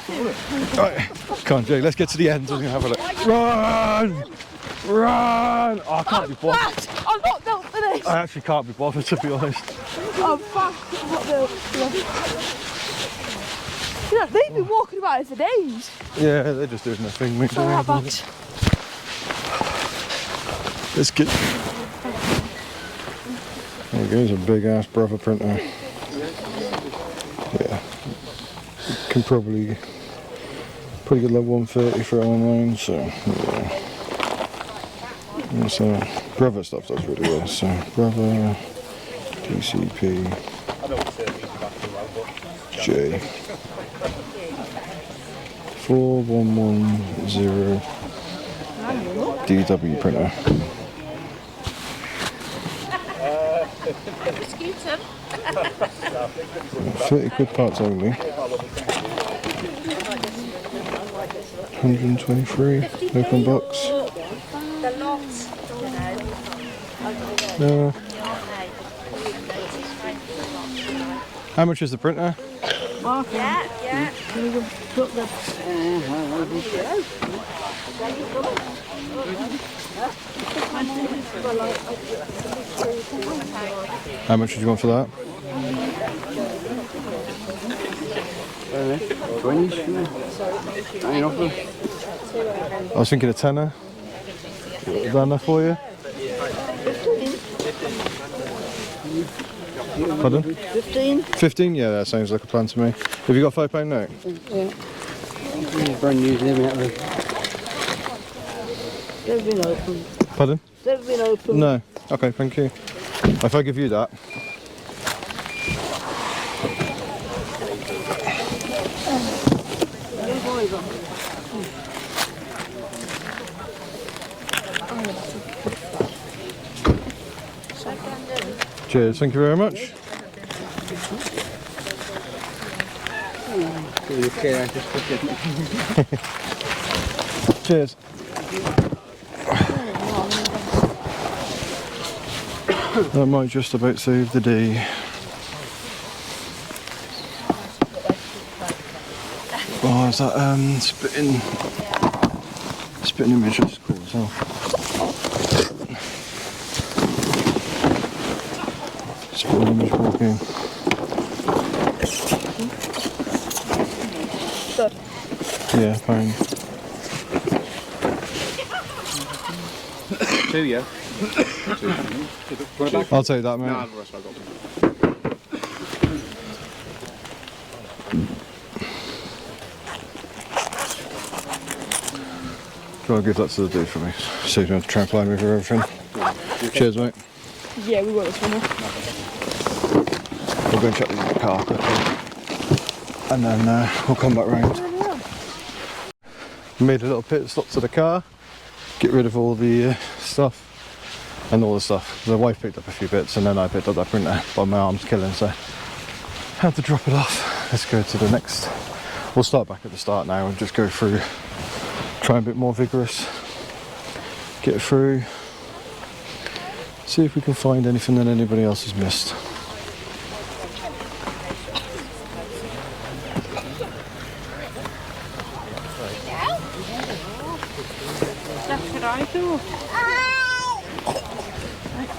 Right, come on, Jake, let's get to the end. We're gonna have a look. Run! Run! Oh, I can't be bothered. I'm not built for this. I actually can't be bothered, to be honest. I'm fast. I'm not built for this. You know, they've been walking about it for days. Yeah, they're just doing their thing, mate. Oh, how bad. Let's get. There goes a big ass brother printer. Yeah, can probably get like 130 for it online. So yeah, and so brother stuff does really well. So brother, TCP, J. 4110 DW printer. 30 quid parts only. 123 open box. How much is the printer? Yeah. How much did you want for that? 20. Ain't off them. I was thinking a tenner. Is that enough for you? Pardon? 15. 15? Yeah, that sounds like a plan to me. Have you got £5 note? Yeah. Brand new, never They've been open. Pardon? They've been open. No. Okay, thank you. If I give you that. Cheers, thank you very much. Cheers. That might just about save the day. Oh, is that spitting image that's cool as well. Spitting image walking. Yeah, fine. 2, yeah. I'll take that, mate. Nah, the rest I got. Do you want to give that to the dude for me? So you don't have to try and fly me for everything. Cheers, mate. Yeah, we got this one. We'll go and check the car quickly. And then we'll come back round. Made a little pit stop to the car. Get rid of all the stuff. And all the stuff. The wife picked up a few bits and then I picked up that printer. But my arm's killing, so I had to drop it off. Let's go to the next. We'll start back at the start now and just go through. Try a bit more vigorous. Get it through. See if we can find anything that anybody else has missed.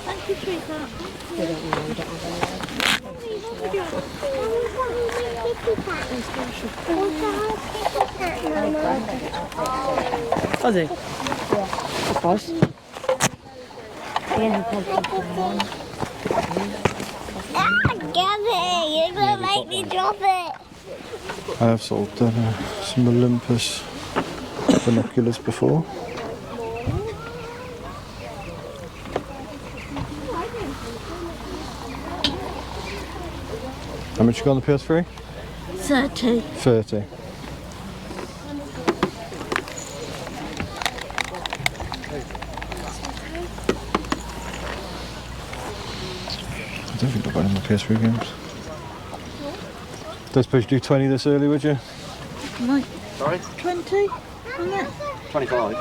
Thank you, sweetheart. Was he? Yeah. Of course. Gabby, you're gonna make me drop it. I have sold some Olympus binoculars before. How much you got on the PS3? 30. 30. I don't think I've got any more PS3 games. Don't suppose you do 20 this early, would you? No. Sorry? 20? 25.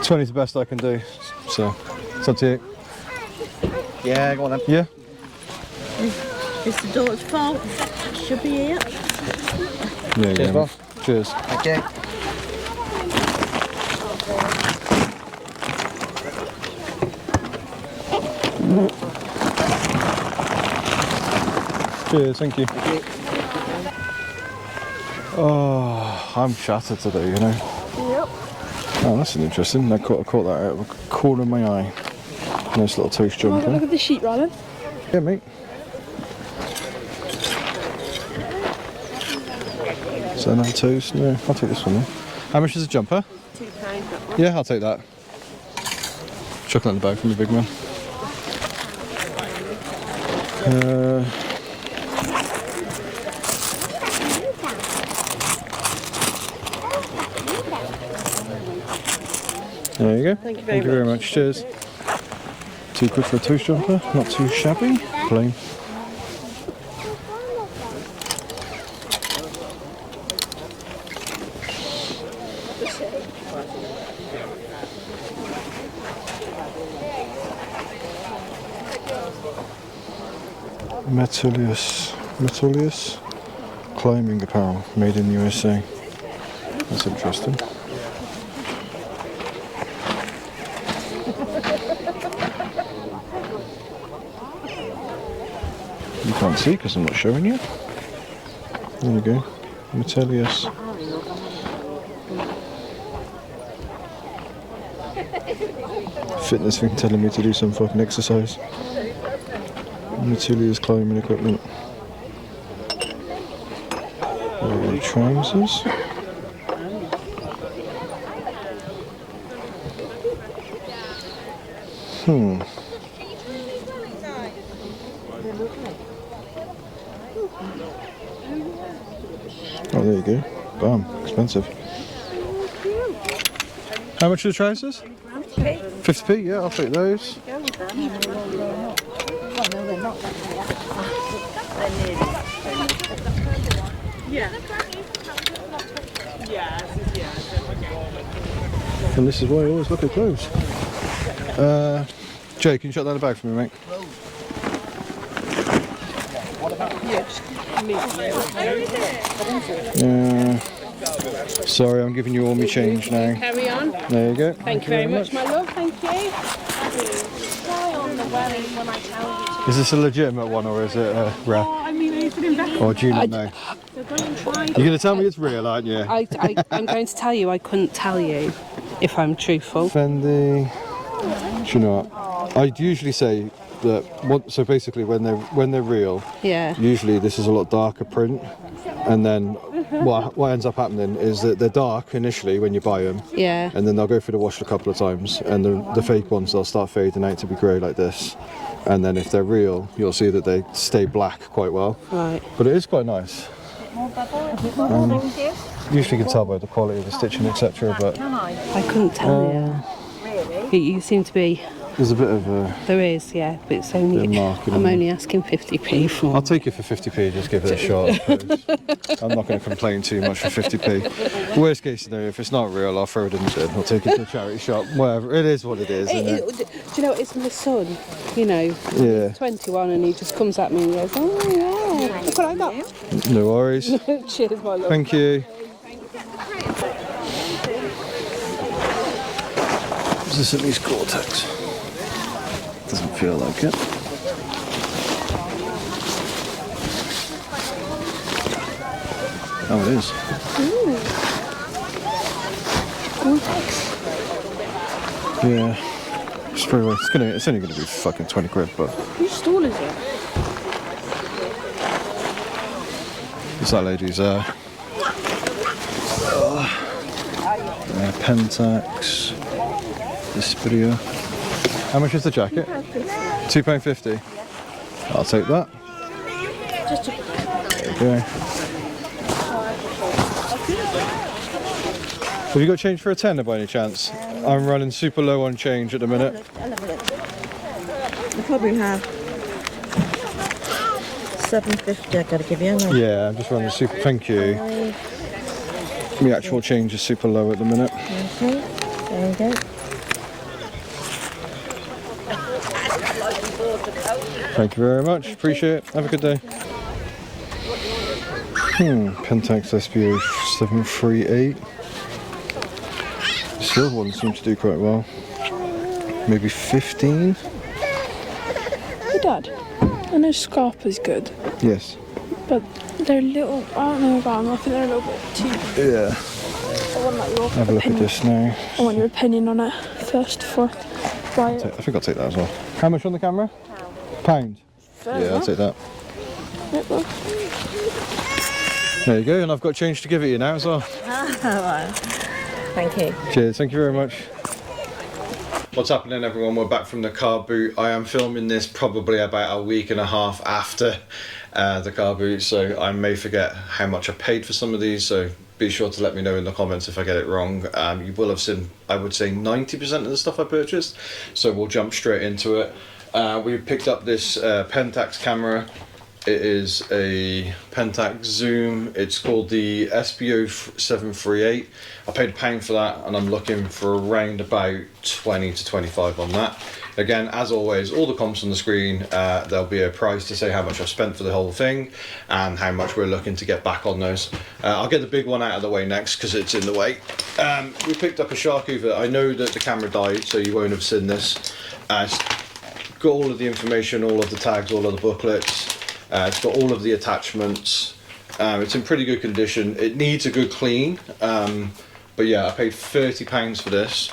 20's the best I can do, so it's up to you. Yeah, go on then. Yeah? It's the daughter's fault. Should be here. Yeah, Cheers, yeah. boss. Cheers. Thank you. Cheers, thank you. Oh, I'm shattered today, you know. Yep. Oh, that's an interesting. I caught that out of the corner of my eye. Nice little toast Oh my God, jumper. look at the sheet, Rylan. Yeah, mate. Is that another toast? No, I'll take this one then. How much is a jumper? £2. Yeah, I'll take that. Chocolate in the bag from the big man. There you go. Thank you Thank you very much. Cheers. Too good for a toast jumper. Not too shabby. Plain. Metulius climbing apparel made in the USA. That's interesting. You can't see because I'm not showing you. There you go. Metulius. Fitness thing telling me to do some fucking exercise. Metulius climbing equipment. Trousers. Oh, there you go. Bam, expensive. How much are the trousers? 50p, yeah, I'll take those. And this is why I always look at clothes. Jay, can you shut down the bag for me, mate? Sorry, I'm giving you all my change now. Carry on. There you go. Thank you very much, my love. Thank you. Is this a legitimate one or is it rare? I mean, it's an investment. Or do you not know? So go and try. You're going to tell me it's real, aren't you? I'm going to tell you. I couldn't tell you if I'm truthful. Fendi. Do you know what? I'd usually say that. So basically, when they're real, Yeah. usually this is a lot darker print, and then what ends up happening is that they're dark initially when you buy them, Yeah. and then they'll go through the wash a couple of times, and the fake ones they'll start fading out to be grey like this, and then if they're real, you'll see that they stay black quite well. Right. But it is quite nice. Usually you can tell by the quality of the stitching, etc. But I couldn't tell you. You seem to be. there's a bit of a. There is, yeah, but it's only. Bit of marking I'm on only asking 50p for. I'll take it for 50p, just give it a shot. I suppose. I'm not going to complain too much for 50p. Worst case scenario, if it's not real, I'll throw it in the bin. I'll take it to a charity shop. Whatever, it is what it is, isn't it? Do you know, it's my son, you know, Yeah. he's 21 and he just comes at me and goes, oh yeah, look what I got. No worries. Cheers, my love. Thank you. Is this at least Gore-Tex? Doesn't feel like it. Oh, it is. Yeah. It's very well. It's only gonna be fucking 20 quid, but Whose stall is it? it's that lady's Pentax. This video. How much is the jacket? £2.50. I'll take that. There you go. Have you got change for a tenner by any chance? I'm running super low on change at the minute. I probably have £7.50 I gotta give you, haven't I? Yeah, I'm just running super. Thank you. The actual change is super low at the minute. Okay, there we go. Thank you very much. Appreciate it. Have a good day. Pentax SPO 738. The silver one seems to do quite well. Maybe 15? Hey Dad, I know Scarpa's good, Yes. but they're little, I don't know about them, I think they're a little bit too... Yeah. I want like your Have a look at opinion. this now. I want your opinion on it first before I buy it. I think I'll take that as well. How much on the camera? Pound. Yeah, I'll take that. Right, well. There you go, and I've got change to give it you now as well. Thank you. Cheers, thank you very much. What's happening, everyone? We're back from the car boot. I am filming this probably about a week and a half after the car boot, so I may forget how much I paid for some of these, so be sure to let me know in the comments if I get it wrong. You will have seen, I would say, 90% of the stuff I purchased, so we'll jump straight into it. We picked up this Pentax camera. It is a Pentax Zoom. It's called the SPO 738. I paid £1 for that, and I'm looking for around about 20 to 25 on that. Again, as always, all the comps on the screen. There'll be a price to say how much I've spent for the whole thing and how much we're looking to get back on those. I'll get the big one out of the way next because it's in the way. We picked up a Shark Hoover. I know that the camera died, so you won't have seen this. It's got all of the information, all of the tags, all of the booklets. It's got all of the attachments. It's in pretty good condition. It needs a good clean, but yeah, I paid £30 for this.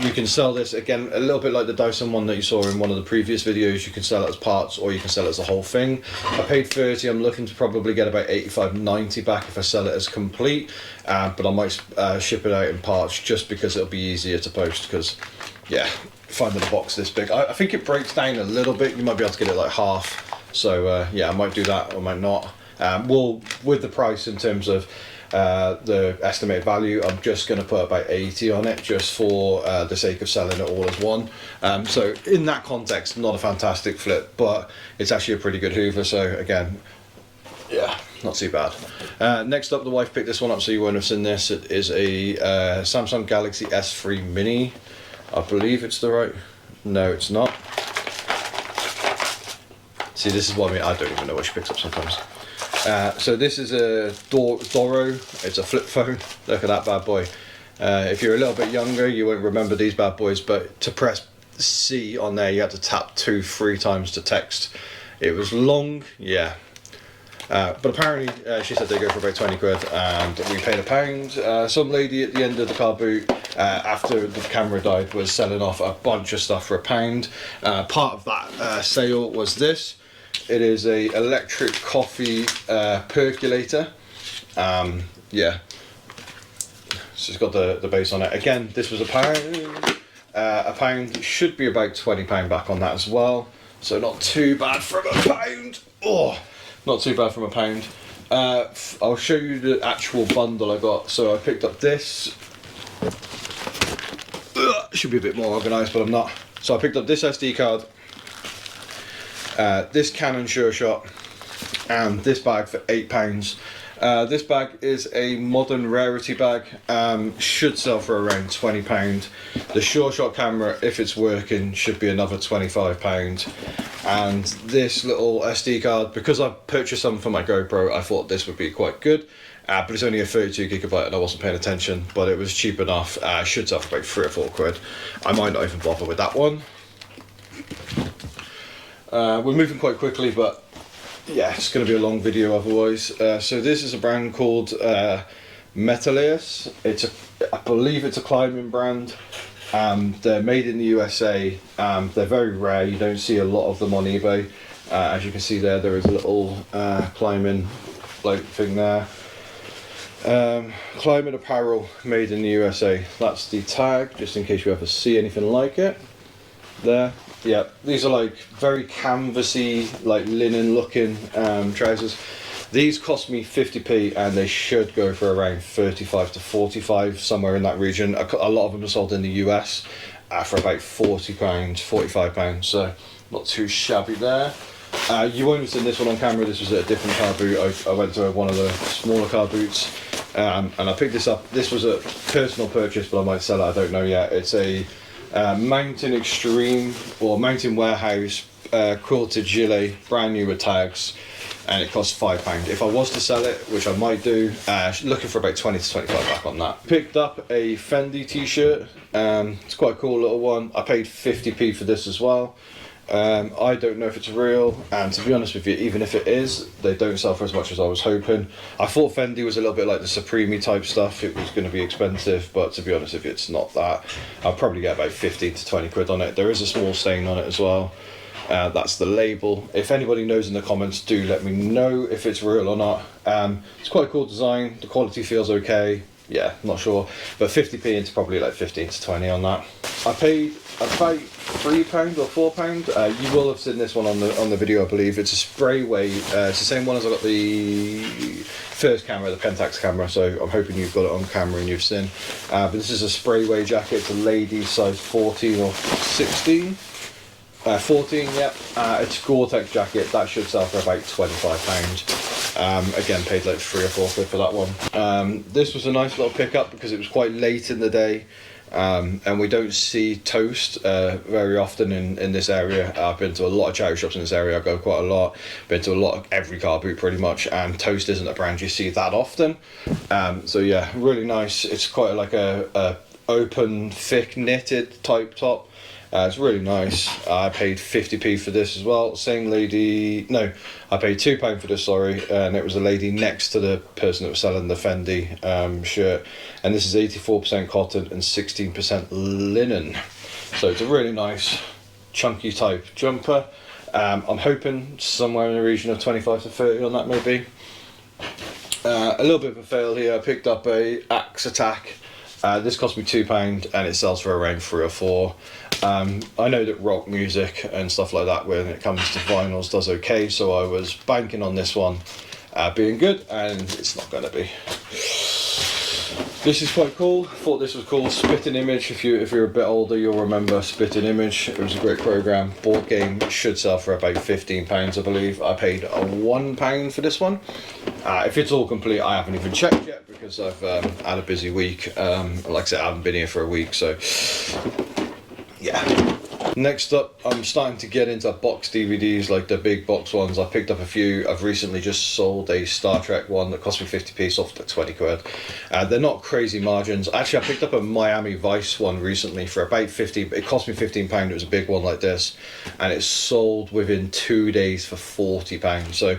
You can sell this, again, a little bit like the Dyson one that you saw in one of the previous videos. You can sell it as parts or you can sell it as the whole thing. I paid 30. I'm looking to probably get about 85, 90 back if I sell it as complete, but I might ship it out in parts just because it'll be easier to post, because yeah, finding a box this big, I think it breaks down a little bit. You might be able to get it like half. So yeah, I might do that or I might not. Well, with the price in terms of the estimated value, I'm just going to put about 80 on it just for the sake of selling it all as one. So in that context, not a fantastic flip, but it's actually a pretty good Hoover. So again, yeah, not too bad. Next up, the wife picked this one up, so you won't have seen this. It is a Samsung Galaxy S3 Mini. I believe it's the right... No, it's not. See, this is what I mean. I don't even know what she picks up sometimes. So this is a Doro. It's a flip phone. Look at that bad boy. If you're a little bit younger, you won't remember these bad boys, but to press C on there, you had to tap 2-3 times to text. It was long, yeah. But apparently, she said they go for about 20 quid, and we paid £1. Some lady at the end of the car boot, after the camera died, was selling off a bunch of stuff for £1. Part of that sale was this. It is a electric coffee percolator. Yeah, so it's got the base on it. Again, this was £1. £1 should be about £20 back on that as well. So not too bad from £1. Oh, not too bad from £1. I'll show you the actual bundle I got. So I picked up this. Should be a bit more organised, but I'm not. So I picked up this SD card. This Canon Sure Shot, and this bag for £8. This bag is a modern rarity bag, should sell for around £20. The Sure Shot camera, if it's working, should be another £25. And this little SD card, because I purchased some for my GoPro, I thought this would be quite good. But it's only a 32GB and I wasn't paying attention, but it was cheap enough. Should sell for about 3 or 4 quid. I might not even bother with that one. We're moving quite quickly, but yeah, it's going to be a long video otherwise. So this is a brand called Metaleus. I believe it's a climbing brand. They're made in the USA. They're very rare. You don't see a lot of them on eBay. As you can see there is a little climbing like thing there. Climbing apparel made in the USA. That's the tag, just in case you ever see anything like it. There. Yeah, these are like very canvassy, like linen looking trousers. These cost me 50p and they should go for around 35 to 45, somewhere in that region. A lot of them are sold in the US for about £40, £45, so not too shabby there. You won't have seen this one on camera. This was at a different car boot. I went to one of the smaller car boots, and I picked this up. This was a personal purchase, but I might sell it, I don't know yet. It's a Mountain Extreme or Mountain Warehouse quilted gilet, brand new with tags. and it costs £5. If I was to sell it, which I might do, looking for about 20 to 25 back on that. Picked up a Fendi t-shirt. It's quite a cool little one. I paid 50p for this as well. I don't know if it's real, and to be honest with you, even if it is, they don't sell for as much as I was hoping. I thought Fendi was a little bit like the Supreme type stuff. It was going to be expensive, but to be honest with you, it's not that. I'll probably get about 15 to 20 quid on it. There is a small stain on it as well. That's the label. If anybody knows in the comments, do let me know if it's real or not. It's quite a cool design. The quality feels okay. Yeah, not sure, but 50p into probably like 15 to 20 on that. I paid about £3 or £4. You will have seen this one on the video, I believe. It's a spray weight. It's the same one as I got the first camera, the Pentax camera. So I'm hoping you've got it on camera and you've seen. But this is a spray weight jacket. It's a lady size 14 or 16. 14, yep. It's a Gore-Tex jacket. That should sell for about £25. Again, paid like 3 or 4 quid for that one. This was a nice little pickup because it was quite late in the day, and we don't see toast very often in this area. I've been to a lot of charity shops in this area. I go quite a lot. Been to a lot of every car boot pretty much, and toast isn't a brand you see that often. So yeah, really nice. It's quite like a open, thick knitted type top. It's really nice. I paid 50p for this as well. Same lady, no, I paid £2 for this, sorry, and it was a lady next to the person that was selling the Fendi shirt. And this is 84% cotton and 16% linen. So it's a really nice, chunky type jumper. I'm hoping somewhere in the region of 25 to 30 on that maybe. A little bit of a fail here. I picked up a Axe Attack. This cost me £2 and it sells for around 3 or 4. I know that rock music and stuff like that when it comes to vinyls does okay, so I was banking on this one being good, and it's not going to be. This is quite cool. Thought this was cool. Spitting Image. If you're a bit older, you'll remember Spitting Image. It was a great program. Board game should sell for about £15, I believe. I paid £1 for this one. If it's all complete, I haven't even checked yet because I've had a busy week. Like I said, I haven't been here for a week, so yeah. Next up, I'm starting to get into box DVDs, like the big box ones. I picked up a few. I've recently just sold a Star Trek one that cost me 50p, sold for 20 quid. They're not crazy margins. Actually, I picked up a Miami Vice one recently for about 50. It cost me £15. It was a big one like this, and it sold within 2 days for £40. So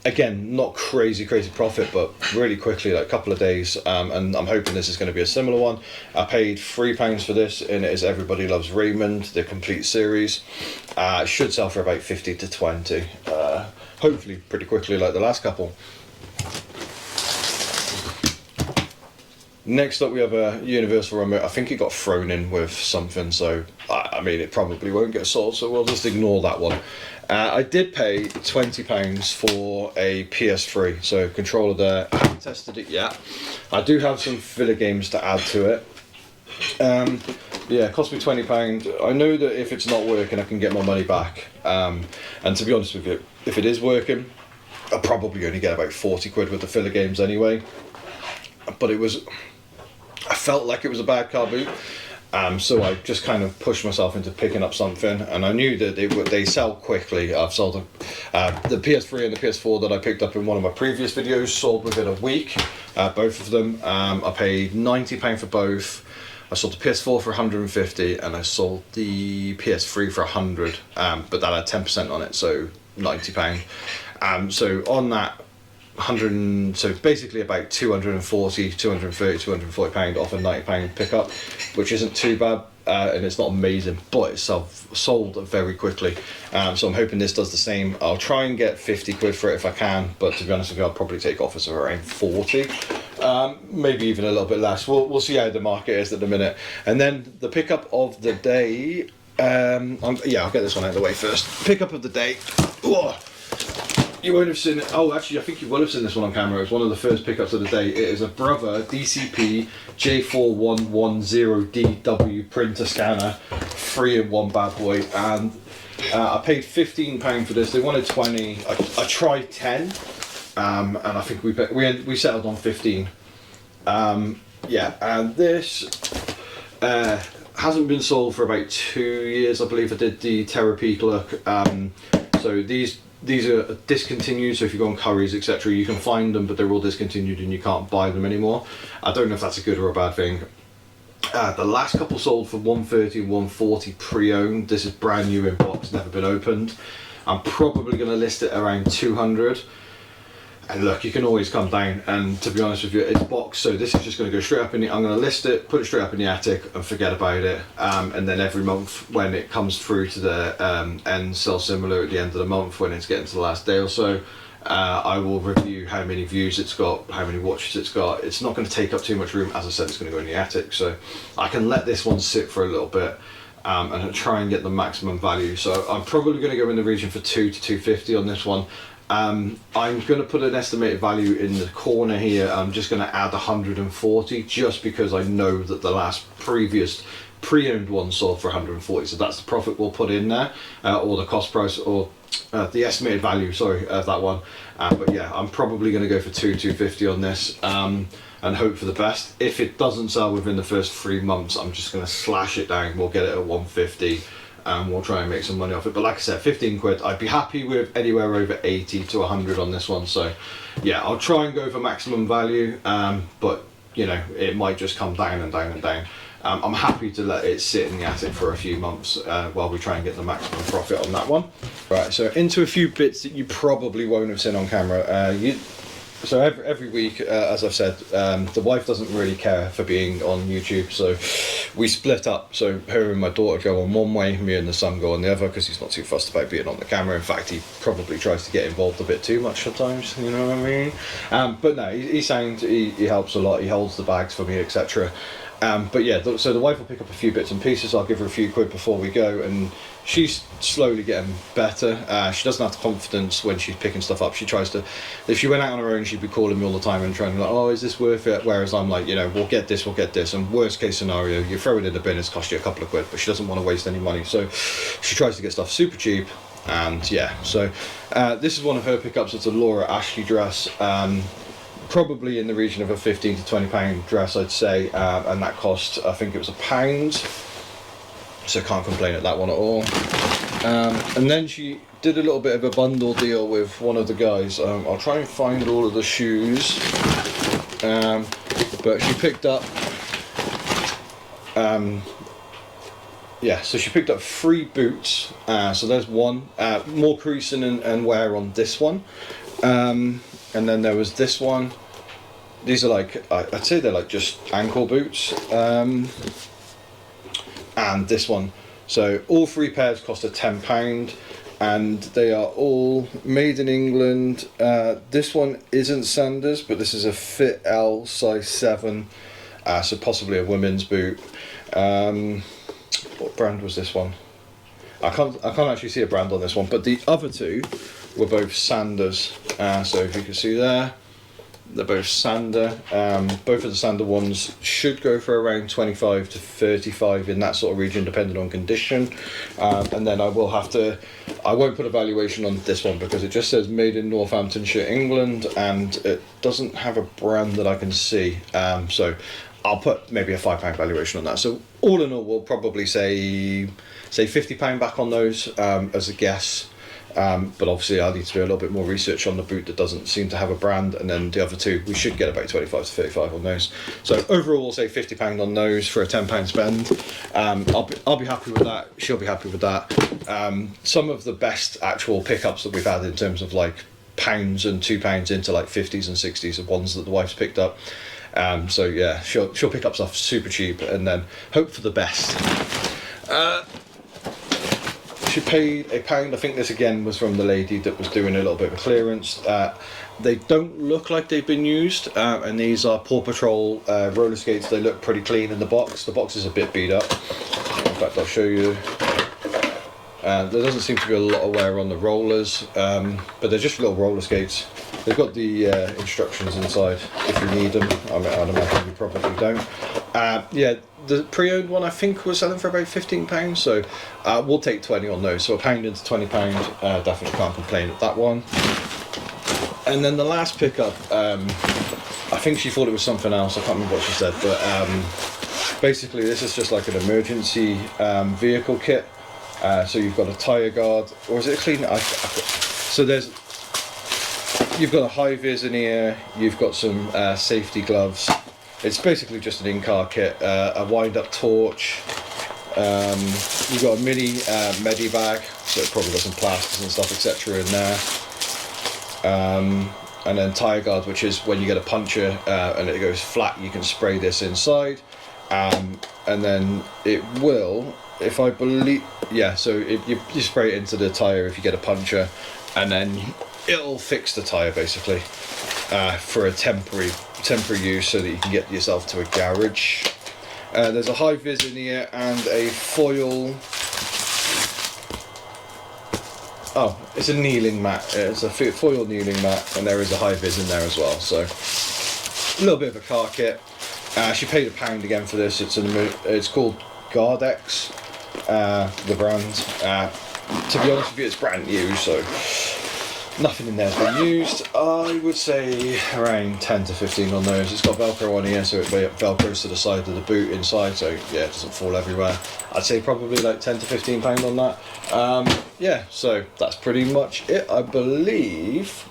again, not crazy profit, but really quickly, like a couple of days, and I'm hoping this is going to be a similar one. I paid £3 for this, and it is Everybody Loves Raymond, the complete series. It should sell for about 50 to 20, hopefully pretty quickly like the last couple. Next up, we have a Universal remote. I think it got thrown in with something, so I mean it probably won't get sold, so we'll just ignore that one. I did pay £20 for a PS3, so controller there. I haven't tested it yet. I do have some filler games to add to it. Yeah, it cost me £20. I know that if it's not working, I can get my money back. And to be honest with you, if it is working, I'll probably only get about 40 quid with the filler games anyway. But I felt like it was a bad car boot. So I just kind of pushed myself into picking up something, and I knew that they sell quickly. I've sold the PS3 and the PS4 that I picked up in one of my previous videos sold within a week, both of them. I paid £90 for both. I sold the PS4 for 150, and I sold the PS3 for 100, but that had 10% on it, so £90. So on that 100, so basically about 240, 230, 240 pound off a £90 pickup, which isn't too bad, and it's not amazing, but it's sold very quickly. So I'm hoping this does the same. I'll try and get 50 quid for it if I can, but to be honest with you, I'll probably take offers of around 40, maybe even a little bit less. We'll see how the market is at the minute. And then the pickup of the day, yeah, I'll get this one out of the way first. Pickup of the day. Whoa. You won't have seen it. Oh, actually, I think you will have seen this one on camera. It's one of the first pickups of the day. It is a Brother DCP J4110DW printer scanner, 3-in-1 bad boy, and I paid £15 for this. They wanted 20. I tried 10, and I think we settled on 15. Yeah, and this hasn't been sold for about 2 years. I believe I did the Therapeutic look. So these these are discontinued, so if you go on Currys, etc., you can find them, but they're all discontinued and you can't buy them anymore. I don't know if that's a good or a bad thing. The last couple sold for 130 and 140 pre-owned. This is brand new in box, never been opened. I'm probably going to list it around 200. And look, you can always come down, and to be honest with you, it's boxed, so this is just going to go straight up in the, I'm going to list it, put it straight up in the attic and forget about it, and then every month when it comes through to the end sell similar at the end of the month, when it's getting to the last day or so, I will review how many views it's got, how many watches it's got. It's not going to take up too much room. As I said, it's going to go in the attic, so I can let this one sit for a little bit and try and get the maximum value. So I'm probably going to go in the region for 2 to 250 on this one. I'm going to put an estimated value in the corner here. I'm just going to add 140 just because I know that the last previous pre-owned one sold for 140, so that's the profit we'll put in there, or the cost price, or the estimated value, sorry, of that one. But yeah, I'm probably going to go for 250 on this, and hope for the best. If it doesn't sell within the first 3 months, I'm just going to slash it down. We'll get it at 150 and we'll try and make some money off it. But like I said, 15 quid, I'd be happy with anywhere over 80 to 100 on this one. So yeah, I'll try and go for maximum value, but you know, it might just come down and down and down. I'm happy to let it sit in the attic for a few months while we try and get the maximum profit on that one. Right, so into a few bits that you probably won't have seen on camera. So every week, as I've said, the wife doesn't really care for being on YouTube, so we split up. So her and my daughter go on one way, me and the son go on the other, because he's not too fussed about being on the camera. In fact, he probably tries to get involved a bit too much sometimes, you know what I mean? But no, he's sound, he helps a lot, he holds the bags for me, etc. But yeah, so the wife will pick up a few bits and pieces. I'll give her a few quid before we go, and she's slowly getting better. She doesn't have the confidence when she's picking stuff up. She tries to, if she went out on her own, she'd be calling me all the time and trying to be like, oh, is this worth it? Whereas I'm like, you know, we'll get this. And worst case scenario, you throw it in the bin, it's cost you a couple of quid, but she doesn't want to waste any money. So she tries to get stuff super cheap. And yeah, so this is one of her pickups. It's a Laura Ashley dress. Probably in the region of a 15 to 20 pound dress, I'd say, and that cost, I think it was £1, so can't complain at that one at all. And then she did a little bit of a bundle deal with one of the guys. I'll try and find all of the shoes, but she picked up yeah, so she picked up 3 boots, so there's one, more creasing and wear on this one, and then there was this one. These are like, I'd say they're like just ankle boots, and this one. So all 3 pairs cost £10, and they are all made in England. This one isn't Sanders, but this is a Fit L size 7, so possibly a women's boot. What brand was this one? I can't actually see a brand on this one, but the other 2 were both Sanders. So if you can see there, they're both Sander. Both of the Sander ones should go for around 25 to 35 in that sort of region, depending on condition. And then I won't put a valuation on this one because it just says made in Northamptonshire, England, and it doesn't have a brand that I can see. So I'll put maybe a £5 valuation on that. So all in all, we'll probably say £50 back on those as a guess. But obviously I need to do a little bit more research on the boot that doesn't seem to have a brand, and then the other 2 we should get about 25 to 35 on those. So overall we'll say £50 on those for a £10 spend. I'll be happy with that, she'll be happy with that. Some of the best actual pickups that we've had in terms of like pounds and £2 into like 50s and 60s of ones that the wife's picked up. So yeah, she'll pick up stuff super cheap and then hope for the best. She paid £1. I think this again was from the lady that was doing a little bit of clearance. They don't look like they've been used, and these are Paw Patrol roller skates. They look pretty clean in the box. The box is a bit beat up. In fact, I'll show you. There doesn't seem to be a lot of wear on the rollers, but they're just little roller skates. They've got the instructions inside if you need them. I'd imagine you probably don't. Yeah, the pre-owned one I think was selling for about £15, so we'll take 20 on those. So £1 into £20, definitely can't complain at that one. And then the last pickup, I think she thought it was something else. I can't remember what she said, but basically this is just like an emergency vehicle kit. So you've got a tyre guard, or is it a clean? So you've got a high vis in here, you've got some safety gloves. It's basically just an in-car kit, a wind-up torch. You've got a mini medi bag, so it probably got some plasters and stuff, etc. in there. And then tyre guards, which is when you get a puncture and it goes flat, you can spray this inside. And then it will, if I believe, yeah, so you spray it into the tyre if you get a puncture, and then it'll fix the tyre basically for a temporary use so that you can get yourself to a garage. There's a high vis in here and a foil. Oh, it's a kneeling mat. It's a foil kneeling mat, and there is a high vis in there as well. So a little bit of a car kit. She paid £1 again for this. It's called Gardex, the brand. To be honest with you, it's brand new, so nothing in there's been used. I would say around 10 to 15 on those. It's got Velcro on here, so it Velcros to the side of the boot inside, so yeah, it doesn't fall everywhere. I'd say probably like 10 to 15 pound on that. Yeah, so that's pretty much it, I believe.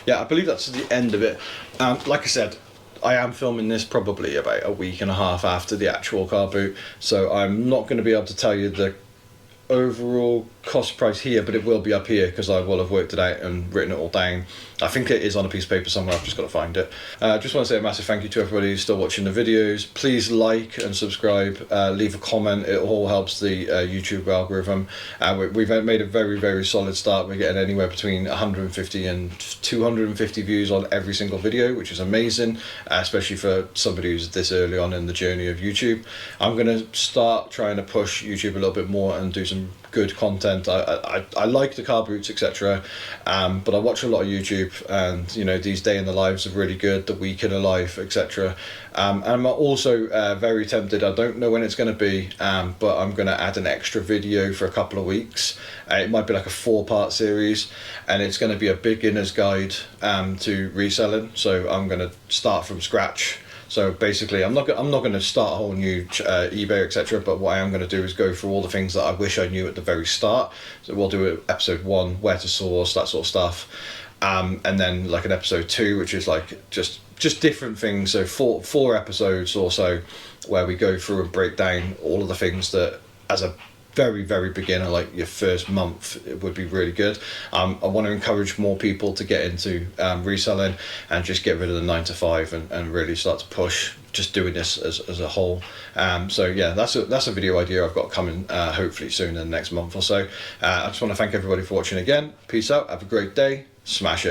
Yeah, I believe that's the end of it. Like I said, I am filming this probably about a week and a half after the actual car boot, so I'm not going to be able to tell you the overall cost price here, but it will be up here because I will have worked it out and written it all down. I think it is on a piece of paper somewhere, I've just got to find it. Just want to say a massive thank you to everybody who's still watching the videos. Please like and subscribe, leave a comment, it all helps the YouTube algorithm. We've made a very, very solid start. We're getting anywhere between 150 and 250 views on every single video, which is amazing, especially for somebody who's this early on in the journey of YouTube. I'm going to start trying to push YouTube a little bit more and do some good content. I like the car boots, etc., but I watch a lot of YouTube, and you know, these day in the lives are really good, the week in a life, etc. And I'm also very tempted, I don't know when it's going to be, but I'm going to add an extra video for a couple of weeks. It might be like a 4-part series, and it's going to be a beginner's guide to reselling. So I'm going to start from scratch. So basically, I'm not going to start a whole new eBay, etc. But what I am going to do is go through all the things that I wish I knew at the very start. So we'll do episode 1, where to source, that sort of stuff, and then like an episode 2, which is like just different things. So four episodes or so where we go through and break down all of the things that, as a very beginner, like your first month, it would be really good. I want to encourage more people to get into reselling and just get rid of the 9 to 5 and really start to push just doing this as a whole. So yeah, that's a video idea I've got coming hopefully soon in the next month or so. I just want to thank everybody for watching again. Peace out, have a great day, smash it.